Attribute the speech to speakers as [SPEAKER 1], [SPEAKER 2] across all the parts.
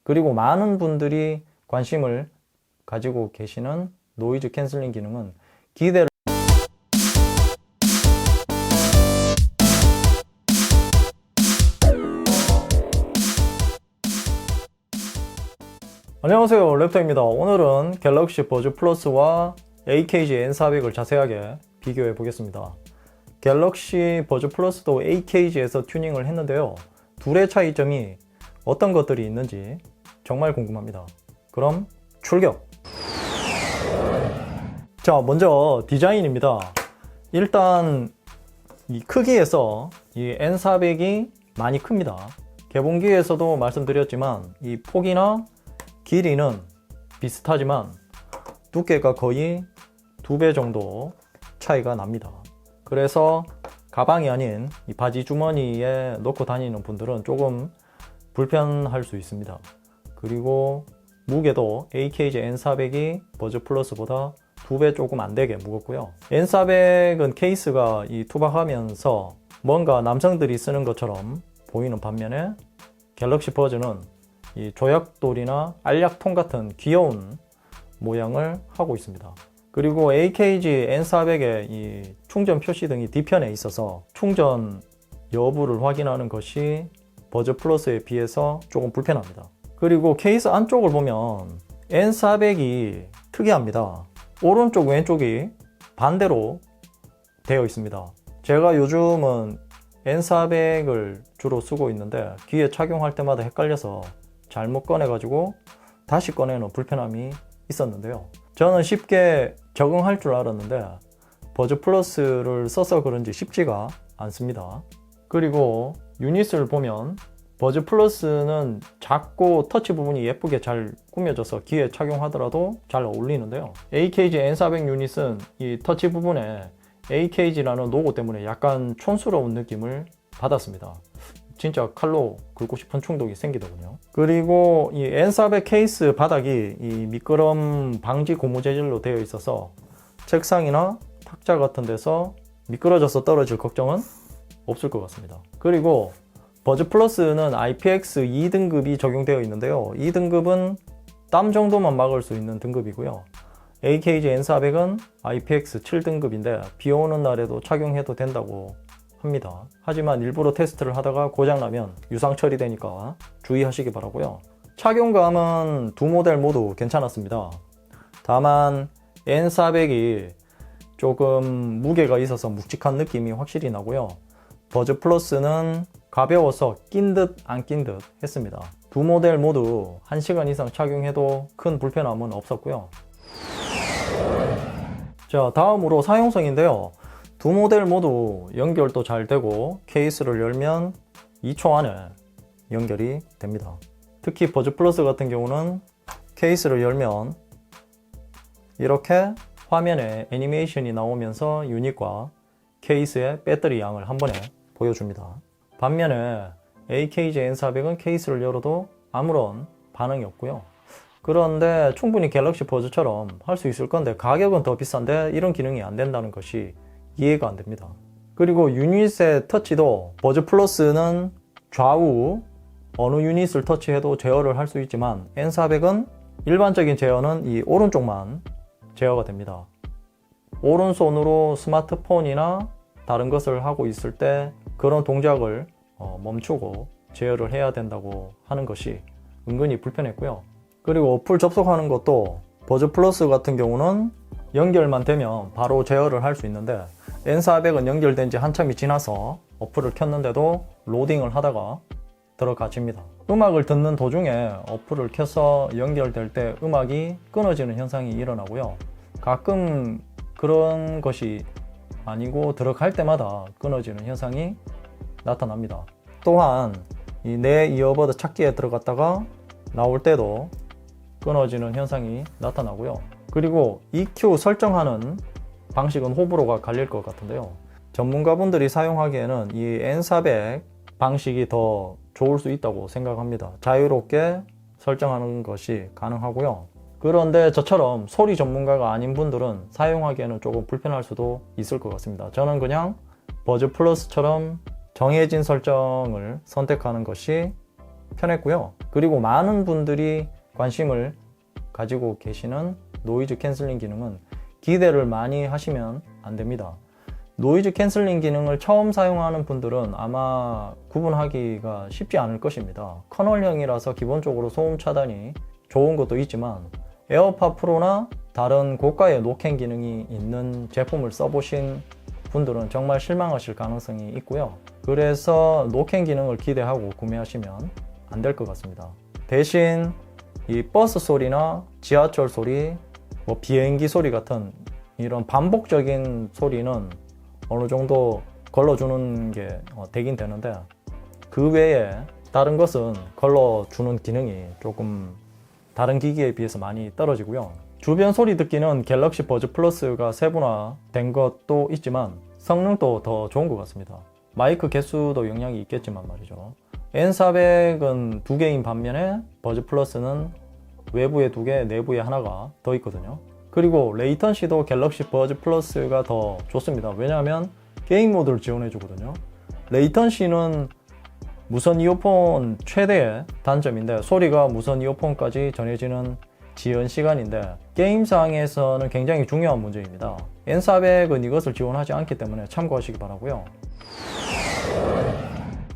[SPEAKER 1] 그리고 많은 분들이 관심을 가지고 계시는 노이즈 캔슬링 기능은 기대를 안녕하세요, 랩터입니다. 오늘은 갤럭시 버즈 플러스와 AKG N400을 자세하게 비교해 보겠습니다. 갤럭시 버즈 플러스도 AKG에서 튜닝을 했는데요, 둘의 차이점이 어떤 것들이 있는지 정말 궁금합니다. 그럼 출격! 자, 먼저 디자인입니다. 일단 이 크기에서 이 N400이 많이 큽니다. 개봉기에서도 말씀드렸지만 이 폭이나 길이는 비슷하지만 두께가 거의 2배 정도 차이가 납니다. 그래서 가방이 아닌 이 바지 주머니에 넣고 다니는 분들은 조금 불편할 수 있습니다. 그리고 무게도 AKG N400이 버즈 플러스보다 2배 조금 안 되게 무겁고요. N400은 케이스가 이 투박하면서 뭔가 남성들이 쓰는 것처럼 보이는 반면에 갤럭시 버즈는 이 조약돌이나 알약통 같은 귀여운 모양을 하고 있습니다. 그리고 AKG N400의 이 충전 표시 등이 뒤편에 있어서 충전 여부를 확인하는 것이 버즈 플러스에 비해서 조금 불편합니다. 그리고 케이스 안쪽을 보면 N400이 특이합니다. 오른쪽 왼쪽이 반대로 되어 있습니다. 제가 요즘은 N400을 주로 쓰고 있는데 귀에 착용할 때마다 헷갈려서 잘못 꺼내가지고 다시 꺼내는 불편함이 있었는데요, 저는 쉽게 적응할 줄 알았는데 버즈 플러스를 써서 그런지 쉽지가 않습니다. 그리고 유닛을 보면 버즈 플러스는 작고 터치 부분이 예쁘게 잘 꾸며져서 귀에 착용하더라도 잘 어울리는데요, AKG N400 유닛은 이 터치 부분에 AKG라는 로고 때문에 약간 촌스러운 느낌을 받았습니다. 진짜 칼로 긁고 싶은 충동이 생기더군요. 그리고 이 N400 케이스 바닥이 이 미끄럼 방지 고무 재질로 되어 있어서 책상이나 탁자 같은 데서 미끄러져서 떨어질 걱정은 없을 것 같습니다. 그리고 버즈 플러스는 IPX 2등급이 적용되어 있는데요, 이 등급은 땀 정도만 막을 수 있는 등급이고요, AKG N400은 IPX 7등급인데 비 오는 날에도 착용해도 된다고 합니다. 하지만 일부러 테스트를 하다가 고장나면 유상 처리되니까 주의하시기 바라고요. 착용감은 두 모델 모두 괜찮았습니다. 다만 N400이 조금 무게가 있어서 묵직한 느낌이 확실히 나고요, 버즈 플러스는 가벼워서 낀 듯 안 낀 듯 했습니다. 두 모델 모두 1시간 이상 착용해도 큰 불편함은 없었고요. 자, 다음으로 사용성인데요, 두 모델 모두 연결도 잘 되고 케이스를 열면 2초 안에 연결이 됩니다. 특히 버즈 플러스 같은 경우는 케이스를 열면 이렇게 화면에 애니메이션이 나오면서 유닛과 케이스의 배터리 양을 한 번에 보여줍니다. 반면에 AKG N400은 케이스를 열어도 아무런 반응이 없고요. 그런데 충분히 갤럭시 버즈처럼 할 수 있을 건데 가격은 더 비싼데 이런 기능이 안 된다는 것이 이해가 안 됩니다. 그리고 유닛의 터치도 버즈 플러스는 좌우 어느 유닛을 터치해도 제어를 할 수 있지만 N400은 일반적인 제어는 이 오른쪽만 제어가 됩니다. 오른손으로 스마트폰이나 다른 것을 하고 있을 때 그런 동작을 멈추고 제어를 해야 된다고 하는 것이 은근히 불편했고요. 그리고 어플 접속하는 것도 버즈 플러스 같은 경우는 연결만 되면 바로 제어를 할 수 있는데 N400은 연결된 지 한참이 지나서 어플을 켰는데도 로딩을 하다가 들어가집니다. 음악을 듣는 도중에 어플을 켜서 연결될 때 음악이 끊어지는 현상이 일어나고요, 가끔 그런 것이 아니고 들어갈 때마다 끊어지는 현상이 나타납니다. 또한 이 내 이어버드 찾기에 들어갔다가 나올 때도 끊어지는 현상이 나타나고요. 그리고 EQ 설정하는 방식은 호불호가 갈릴 것 같은데요, 전문가분들이 사용하기에는 이 N400 방식이 더 좋을 수 있다고 생각합니다. 자유롭게 설정하는 것이 가능하고요. 그런데 저처럼 소리 전문가가 아닌 분들은 사용하기에는 조금 불편할 수도 있을 것 같습니다. 저는 그냥 버즈 플러스처럼 정해진 설정을 선택하는 것이 편했고요. 그리고 많은 분들이 관심을 가지고 계시는 노이즈 캔슬링 기능은 기대를 많이 하시면 안 됩니다. 노이즈 캔슬링 기능을 처음 사용하는 분들은 아마 구분하기가 쉽지 않을 것입니다. 커널형이라서 기본적으로 소음 차단이 좋은 것도 있지만 에어팟 프로나 다른 고가의 노캔 기능이 있는 제품을 써보신 분들은 정말 실망하실 가능성이 있고요. 그래서 노캔 기능을 기대하고 구매하시면 안 될 것 같습니다. 대신 이 버스 소리나 지하철 소리, 뭐 비행기 소리 같은 이런 반복적인 소리는 어느 정도 걸러주는 게 되긴 되는데, 그 외에 다른 것은 걸러주는 기능이 조금 다른 기기에 비해서 많이 떨어지고요. 주변 소리 듣기는 갤럭시 버즈 플러스가 세분화된 것도 있지만 성능도 더 좋은 것 같습니다. 마이크 개수도 영향이 있겠지만 말이죠. N400은 2개인 반면에 버즈 플러스는 외부에 2개, 내부에 하나가 더 있거든요. 그리고 레이턴시도 갤럭시 버즈 플러스가 더 좋습니다. 왜냐하면 게임 모드를 지원해 주거든요. 레이턴시는 무선 이어폰 최대의 단점인데, 소리가 무선 이어폰까지 전해지는 지연 시간인데 게임상에서는 굉장히 중요한 문제입니다. N400은 이것을 지원하지 않기 때문에 참고하시기 바라고요.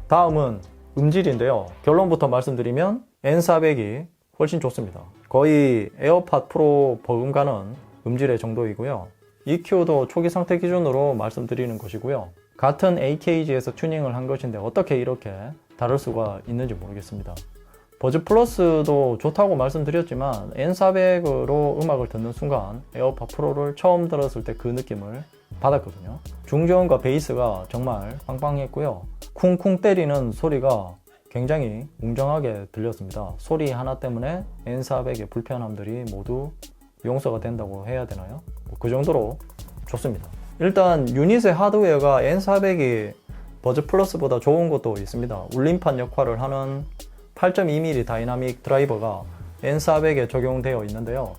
[SPEAKER 1] 다음은 음질인데요. 결론부터 말씀드리면 N400이 훨씬 좋습니다. 거의 에어팟 프로 버금가는 음질의 정도이고요. EQ도 초기 상태 기준으로 말씀드리는 것이고요. 같은 AKG에서 튜닝을 한 것인데 어떻게 이렇게 다를 수가 있는지 모르겠습니다. 버즈 플러스도 좋다고 말씀드렸지만 N400으로 음악을 듣는 순간 에어팟 프로를 처음 들었을 때 그 느낌을 받았거든요. 중저음과 베이스가 정말 빵빵했고요. 쿵쿵 때리는 소리가 굉장히 웅장하게 들렸습니다. 소리 하나 때문에 N400의 불편함들이 모두 용서가 된다고 해야 되나요? 그 정도로 좋습니다. 일단 유닛의 하드웨어가 N400이 버즈 플러스보다 좋은 것도 있습니다. 울림판 역할을 하는 8.2mm 다이나믹 드라이버가 N400에 적용되어 있는데요.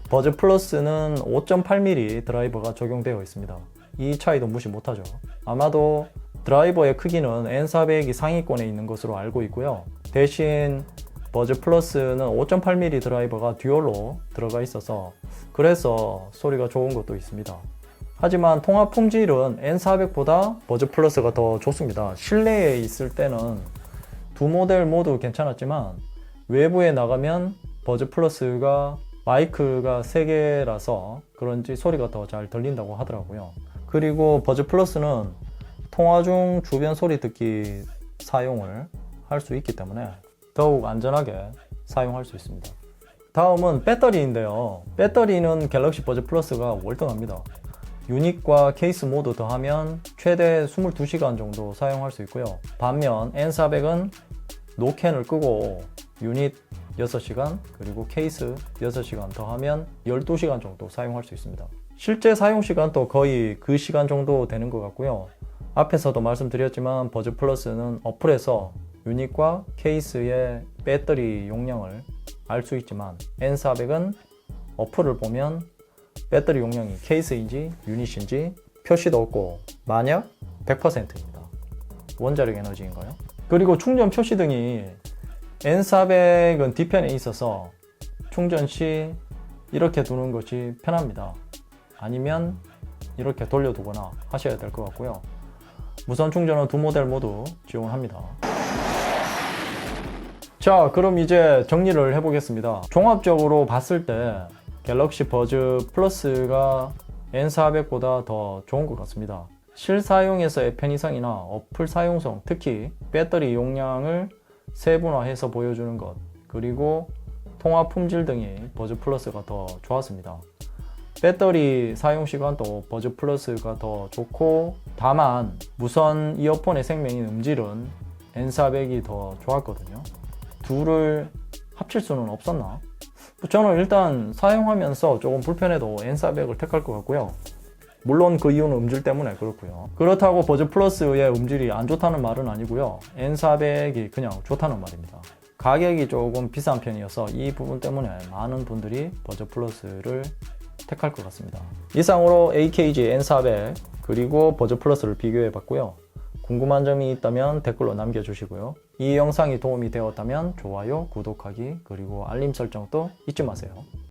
[SPEAKER 1] 버즈 플러스는 5.8mm 드라이버가 적용되어 있습니다. 이 차이도 무시 못하죠. 아마도 드라이버의 크기는 N400이 상위권에 있는 것으로 알고 있고요. 대신 버즈 플러스는 5.8mm 드라이버가 듀얼로 들어가 있어서 그래서 소리가 좋은 것도 있습니다. 하지만 통합 품질은 N400보다 버즈 플러스가 더 좋습니다. 실내에 있을 때는 두 모델 모두 괜찮았지만 외부에 나가면 버즈 플러스가 마이크가 3개라서 그런지 소리가 더 잘 들린다고 하더라고요. 그리고 버즈 플러스는 통화 중 주변 소리 듣기 사용을 할 수 있기 때문에 더욱 안전하게 사용할 수 있습니다. 다음은 배터리인데요. 배터리는 갤럭시 버즈 플러스가 월등합니다. 유닛과 케이스 모두 더하면 최대 22시간 정도 사용할 수 있고요. 반면 N400은 노캔을 끄고 유닛 6시간 그리고 케이스 6시간 더하면 12시간 정도 사용할 수 있습니다. 실제 사용 시간도 거의 그 시간 정도 되는 것 같고요. 앞에서도 말씀드렸지만 버즈 플러스는 어플에서 유닛과 케이스의 배터리 용량을 알 수 있지만 N400은 어플을 보면 배터리 용량이 케이스인지 유닛인지 표시도 없고 만약 100%입니다. 원자력 에너지인가요? 그리고 충전 표시 등이 N400은 뒤편에 있어서 충전 시 이렇게 두는 것이 편합니다. 아니면 이렇게 돌려두거나 하셔야 될 것 같고요. 무선 충전은 두 모델 모두 지원합니다. 자, 그럼 이제 정리를 해보겠습니다. 종합적으로 봤을 때 갤럭시 버즈 플러스가 N400보다 더 좋은 것 같습니다. 실사용에서의 편의성이나 어플 사용성, 특히 배터리 용량을 세분화해서 보여주는 것, 그리고 통화 품질 등이 버즈 플러스가 더 좋았습니다. 배터리 사용 시간도 버즈 플러스가 더 좋고, 다만 무선 이어폰의 생명인 음질은 N400이 더 좋았거든요. 둘을 합칠 수는 없었나? 저는 일단 사용하면서 조금 불편해도 N400을 택할 것 같고요. 물론 그 이유는 음질 때문에 그렇고요. 그렇다고 버즈 플러스의 음질이 안 좋다는 말은 아니고요. N400이 그냥 좋다는 말입니다. 가격이 조금 비싼 편이어서 이 부분 때문에 많은 분들이 버즈 플러스를 택할 것 같습니다. 이상으로 AKG N400 그리고 버즈 플러스를 비교해 봤고요. 궁금한 점이 있다면 댓글로 남겨주시고요. 이 영상이 도움이 되었다면 좋아요, 구독하기, 그리고 알림 설정도 잊지 마세요.